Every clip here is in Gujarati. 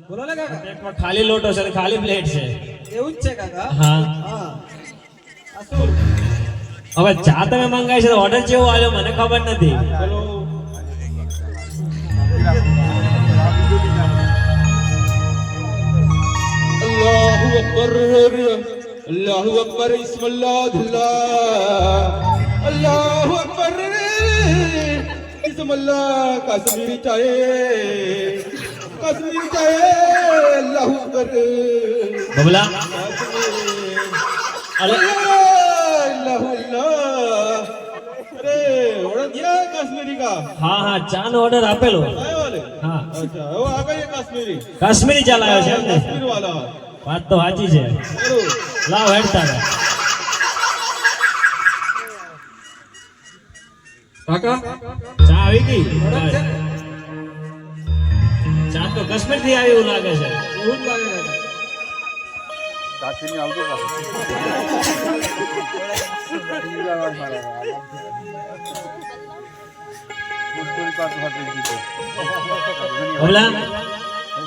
બોલો ને કાકા. પ્લેટમાં ખાલી લોટો છે, ખાલી પ્લેટ છે. એવું જ છે કાકા. હા. આ શું? હવે ચા તમે મંગાવી છે, ઓર્ડર કેવો આવ્યો મને ખબર નથી. अल्लाहु अकबर अल्लाहु अकबर इस्मिल्लाह अल्लाहु अकबर इस्मिल्लाह कश्मीरी चाय अल्लाहु अकबर बबला अरे अल्लाह अल्लाह अरे ऑर्डर दिया है कश्मीरी का हाँ हाँ चा नो ऑर्डर આપેલો आए वाले हाँ अच्छा वो आ गई कश्मीरी કાશ્મીરી ચા લાવ્યો છે એમને कश्मीर वाला વાત તો સાચી છે લાવ હેડતા કાકા ચા આવી ગઈ ચા તો કાશ્મીર થી આવી એવું લાગે છે એવું જ લાગે કાકા. કાચીની આવતો બબલા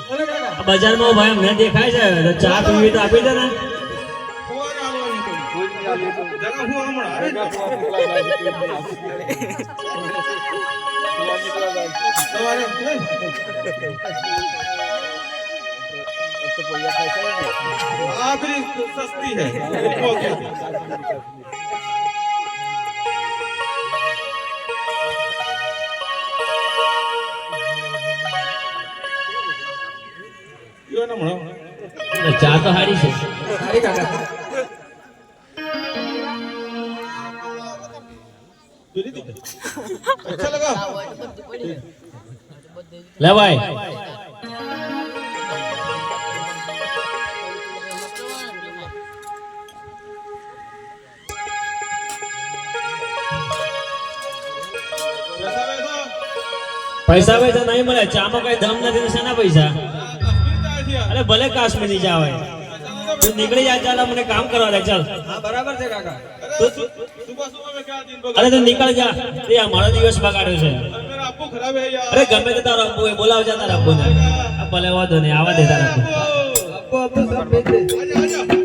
બોલો કાકા. આ બજારમાં ભાઈ અમને દેખાય છે તો ચા પીવી તો આપી દે ને ફુવાને આવવાની થોડી. જગા ફુવા હમણાં આવે ને. તમારે आखिरी सस्ती है यो ना मणो ચા તો સારી છે સારી કાકા. अच्छा लगा લે ભાઈ પૈસા પૈસા નહીં મળે ચામાં કઈ દમ નથી તો શેના પૈસા અરે ભલે કાશ્મીરી ચા હોય તું નીકળી જા ચાલ મને કામ કરવા દે ચાલ હા બરાબર છે કાકા. सुबह सुबह में क्या दिन અરે તું નીકળ જા તે અમારો દિવસ બગાડ્યો છે मेरा आपको खराब है यार અરે ગમે તે તારો અબ્બુ એ બોલાવજા તારા અબ્બુને આ ભલે વાંધો નહીં આવા દે તારા અબ્બુ આપો આપો સબ ભેજ દે. आजा आजा